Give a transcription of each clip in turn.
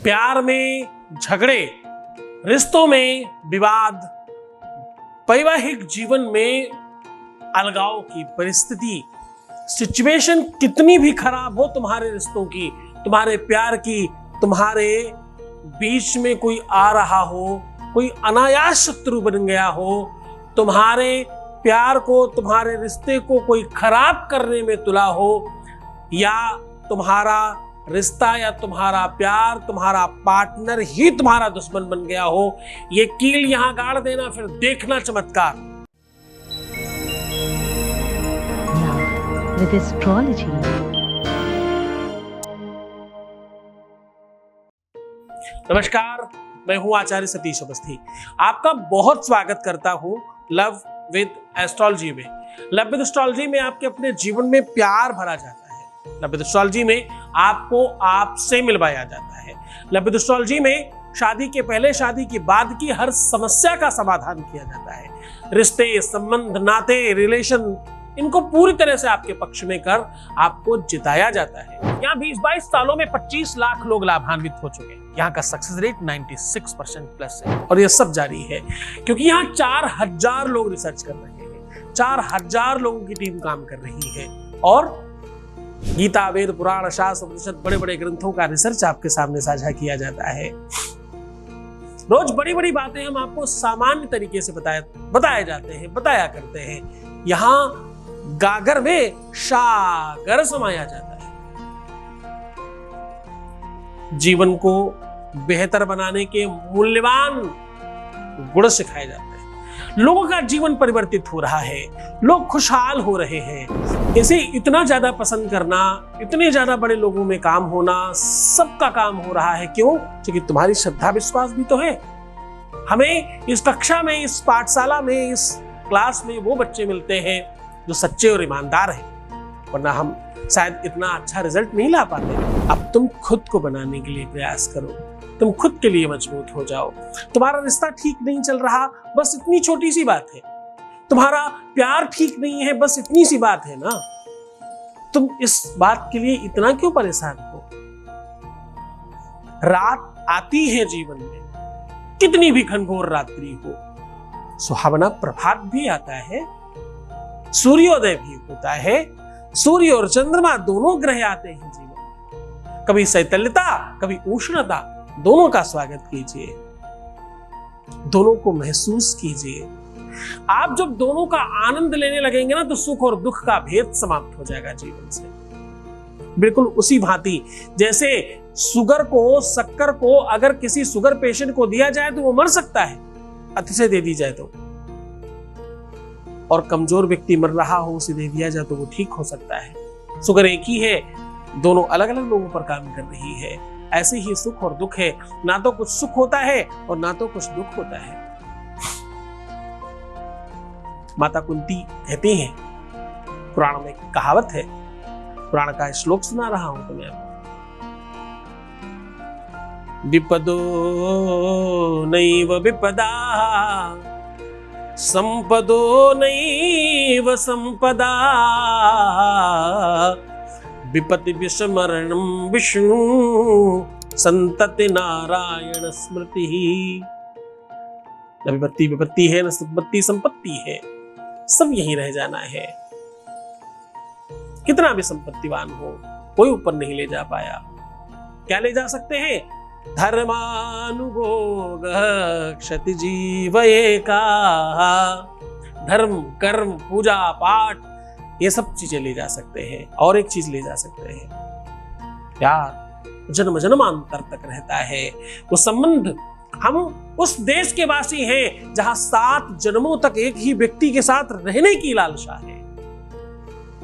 प्यार में झगड़े, रिश्तों में विवाद, वैवाहिक जीवन में अलगाव की परिस्थिति, सिचुएशन कितनी भी खराब हो तुम्हारे रिश्तों की, तुम्हारे प्यार की, तुम्हारे बीच में कोई आ रहा हो, कोई अनायास शत्रु बन गया हो, तुम्हारे प्यार को, तुम्हारे रिश्ते को कोई खराब करने में तुला हो, या तुम्हारा रिश्ता या तुम्हारा प्यार, तुम्हारा पार्टनर ही तुम्हारा दुश्मन बन गया हो, ये कील यहां गाड़ देना, फिर देखना चमत्कार। With astrology. नमस्कार, मैं हूं आचार्य सतीश अवस्थी। आपका बहुत स्वागत करता हूं लव विद एस्ट्रोलॉजी में। लव विद एस्ट्रोलॉजी में आपके अपने जीवन में प्यार भरा जाता है। लव विद एस्ट्रोलॉजी में आपको आपसे मिलवाया जाता है। लव विद एस्ट्रोलॉजी में शादी के पहले, शादी के बाद की हर समस्या का समाधान किया जाता है। रिश्ते, संबंध, नाते, रिलेशन, इनको पूरी तरह से आपके पक्ष में कर आपको जिताया जाता है। यहाँ 20-22 सालों में 25 लाख लोग लाभान्वित हो चुके हैं। यहाँ का सक्सेस रेट 96% प्लस है और ये सब जारी है क्योंकि यहाँ 4000 लोग रिसर्च कर रहे हैं। 4000 लोगों की टीम काम कर रही है और गीता, वेद, पुराण, शास्त्र, उपनिषद, बड़े बड़े ग्रंथों का रिसर्च आपके सामने साझा किया जाता है। रोज बड़ी बड़ी बातें हम आपको सामान्य तरीके से बताया जाते हैं, बताया करते हैं। यहाँ गागर में सागर समाया जाता है। जीवन को बेहतर बनाने के मूल्यवान गुण सिखाए जाते हैं। लोगों का जीवन परिवर्तित हो रहा है, लोग खुशहाल हो रहे हैं। इसे इतना ज्यादा पसंद करना, इतने ज्यादा बड़े लोगों में काम होना, सबका काम हो रहा है। क्यों? क्योंकि तुम्हारी श्रद्धा विश्वास भी तो है। हमें इस कक्षा में, इस पाठशाला में, इस क्लास में वो बच्चे मिलते हैं जो सच्चे और ईमानदार हैं, वरना हम शायद इतना अच्छा रिजल्ट नहीं ला पाते। अब तुम खुद को बनाने के लिए प्रयास करो, तुम खुद के लिए मजबूत हो जाओ। तुम्हारा रिश्ता ठीक नहीं चल रहा, बस इतनी छोटी सी बात है। तुम्हारा प्यार ठीक नहीं है, बस इतनी सी बात है ना। तुम इस बात के लिए इतना क्यों परेशान हो? रात आती है जीवन में, कितनी भी घनघोर रात्रि हो, सुहावना प्रभात भी आता है, सूर्योदय भी होता है। सूर्य और चंद्रमा दोनों ग्रह आते हैं जीवन में। कभी शैत्यलता, कभी उष्णता, दोनों का स्वागत कीजिए, दोनों को महसूस कीजिए। आप जब दोनों का आनंद लेने लगेंगे ना, तो सुख और दुख का भेद समाप्त हो जाएगा जीवन से। बिल्कुल उसी भांति जैसे शुगर को, शक्कर को अगर किसी शुगर पेशेंट को दिया जाए तो वो मर सकता है, अतिशय दे दी जाए तो, और कमजोर व्यक्ति मर रहा हो, उसे दे दिया जाए तो वो ठीक हो सकता है। शुगर एक ही है, दोनों अलग अलग लोगों पर काम कर रही है। ऐसे ही सुख और दुख है, ना तो कुछ सुख होता है और ना तो कुछ दुख होता है। माता कुंती कहती हैं, पुराण में कहावत है, पुराण का श्लोक सुना रहा हूं तुम्हें। विपदो नैव विपदा, संपदो नैव संपदा, विपत्ति विस्मरणं विष्णु, संतति नारायण स्मृति। न विपत्ति विपत्ति है, न संपत्ति संपत्ति है, सब यहीं रह जाना है। कितना भी संपत्तिवान हो, कोई ऊपर नहीं ले जा पाया। क्या ले जा सकते हैं? धर्मानुभोग क्षति जीव एका। धर्म, कर्म, पूजा पाठ, ये सब चीजें ले जा सकते हैं। और एक चीज ले जा सकते हैं, प्यार जन्म जन्मांतर तक रहता है। वो संबंध, हम उस देश के वासी हैं जहां 7 जन्मों तक एक ही व्यक्ति के साथ रहने की लालसा है।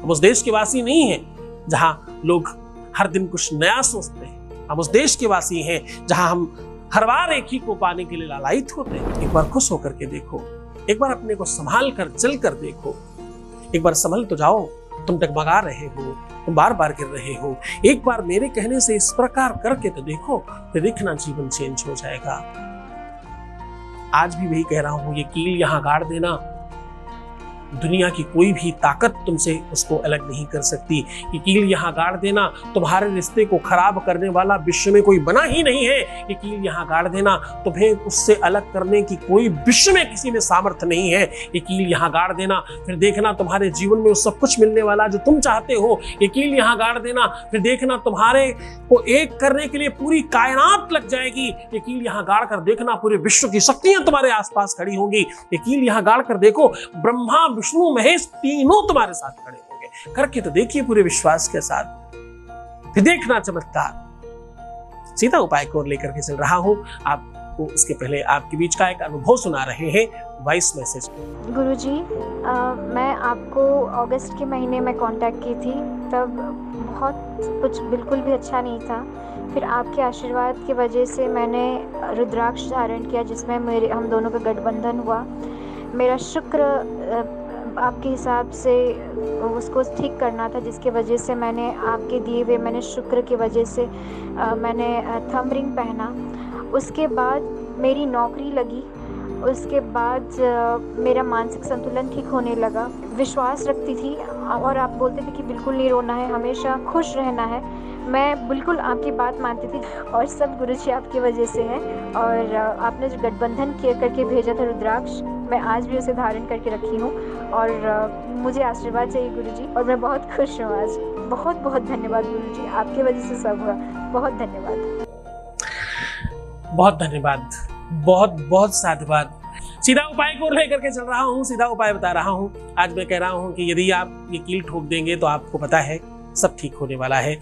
हम उस देश के वासी नहीं हैं जहां लोग हर दिन कुछ नया सोचते हैं। हम उस देश के वासी हैं जहां हम हर बार एक ही को पाने के लिए लालायित होते हैं। एक बार खुश होकर के देखो, एक बार अपने को संभाल कर चल कर देखो, एक बार संभल तो जाओ। तुम डगमगा रहे हो, तुम बार बार गिर रहे हो, एक बार मेरे कहने से इस प्रकार करके तो देखो, फिर देखना जीवन चेंज हो जाएगा। आज भी वही कह रहा हूं, ये कील यहां गाड़ देना, दुनिया की कोई भी ताकत तुमसे उसको अलग नहीं कर सकती। ये कील यहाँ गाड़ देना, तुम्हारे रिश्ते को खराब करने वाला विश्व में कोई बना ही नहीं है। ये कील यहाँ गाड़ देना, तुम्हें उससे अलग करने की कोई विश्व में किसी में सामर्थ्य नहीं है। ये कील यहाँ गाड़ देना, फिर देखना तुम्हारे जीवन में वो सब कुछ मिलने वाला जो तुम चाहते हो। ये कील यहाँ गाड़ देना, फिर देखना तुम्हारे को एक करने के लिए पूरी कायनात लग जाएगी। ये कील यहाँ गाड़ कर देखना, पूरे विश्व की शक्तियां तुम्हारे आसपास खड़ी होंगी। ये कील यहाँ गाड़ कर देखो, ब्रह्मा विष्णु महेश तीनों तुम्हारे साथ खड़े होंगे। करके तो देखिए पूरे विश्वास के साथ, फिर देखना चमत्कार। सीधा उपाय को लेकर के चल रहा हूं आपको। इसके पहले आपके बीच का एक अनुभव सुना रहे हैं, वॉइस मैसेज। गुरुजी, मैं आपको अगस्त के महीने में कांटेक्ट की थी, तब बहुत कुछ बिल्कुल भी अच्छा नहीं था। फिर आपके आशीर्वाद की वजह से मैंने रुद्राक्ष धारण किया, जिसमें हम दोनों का गठबंधन हुआ। मेरा शुक्र आपके हिसाब से उसको ठीक करना था, जिसके वजह से मैंने आपके दिए हुए मैंने शुक्र की वजह से मैंने थंब रिंग पहना। उसके बाद मेरी नौकरी लगी, उसके बाद मेरा मानसिक संतुलन ठीक होने लगा। विश्वास रखती थी और आप बोलते थे कि बिल्कुल नहीं रोना है, हमेशा खुश रहना है। मैं बिल्कुल आपकी बात मानती थी और सब गुरुजी आपकी वजह से है। और आपने जो गठबंधन करके भेजा था रुद्राक्ष, मैं आज भी उसे धारण करके रखी हूँ और मुझे आशीर्वाद चाहिए गुरुजी। और मैं बहुत खुश हूँ आज। बहुत बहुत धन्यवाद गुरुजी, आपकी वजह से सब हुआ। बहुत धन्यवाद। बहुत धन्यवाद, बहुत बहुत साधुवाद। सीधा उपाय को लेकर के चल रहा हूँ, सीधा उपाय बता रहा हूँ। आज मैं कह रहा हूँ कि यदि आप ये कील ठोक देंगे तो आपको पता है सब ठीक होने वाला है।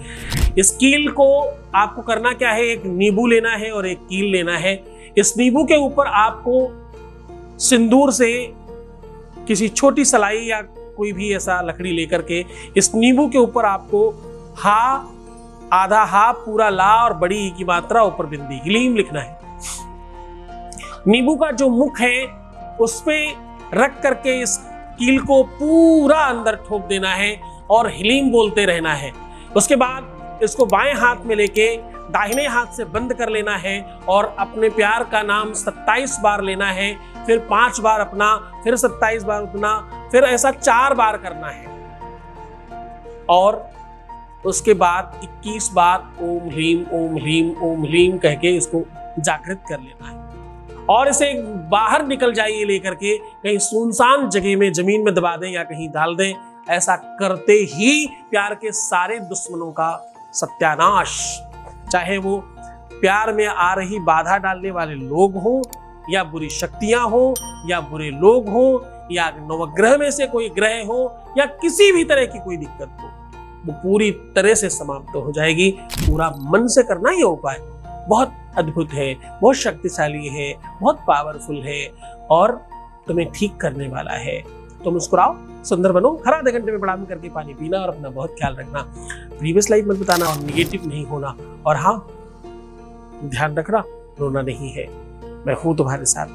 इस कील को आपको करना क्या है, एक नींबू लेना है और एक कील लेना है। इस नींबू के ऊपर आपको सिंदूर से किसी छोटी सलाई या कोई भी ऐसा लकड़ी लेकर के इस नींबू के ऊपर आपको हा, आधा हा, पूरा ला और बड़ी ई की मात्रा, ऊपर बिंदी, हीलीम लिखना है। नींबू का जो मुख है उस पे रख करके इस कील को पूरा अंदर ठोक देना है और हीलीम बोलते रहना है। उसके बाद इसको बाएं हाथ में लेके दाहिने हाथ से बंद कर लेना है और अपने प्यार का नाम 27 बार लेना है। फिर 5 बार अपना, फिर 27 बार अपना, फिर ऐसा 4 बार करना है। और उसके बाद 21 बार ओम ह्रीम ओम ह्रीम ओम ह्रीम कह के इसको जागृत कर लेना है। और इसे बाहर निकल जाइए लेकर के कहीं सुनसान जगह में, जमीन में दबा दें या कहीं डाल दें। ऐसा करते ही प्यार के सारे दुश्मनों का सत्यानाश, चाहे वो प्यार में आ रही बाधा डालने वाले लोग हों या बुरी शक्तियां हों या बुरे लोग हों या नवग्रह में से कोई ग्रह हो या किसी भी तरह की कोई दिक्कत हो, वो पूरी तरह से समाप्त हो जाएगी। पूरा मन से करना ये उपाय बहुत अद्भुत है, बहुत शक्तिशाली है, बहुत पावरफुल है और तुम्हें ठीक करने वाला है। तो मुस्कुराओ, सुंदर बनो, हर आधे घंटे में प्रणाम करके पानी पीना और अपना बहुत ख्याल रखना। प्रीवियस लाइफ मत बताना और निगेटिव नहीं होना। और हाँ, ध्यान रखना, रोना नहीं है। मैं हूं तुम्हारे साथ,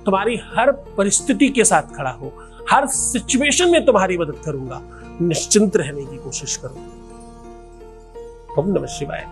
तुम्हारी हर परिस्थिति के साथ खड़ा हूं, हर सिचुएशन में तुम्हारी मदद करूंगा। निश्चिंत रहने की कोशिश करो। ओम नमः शिवाय।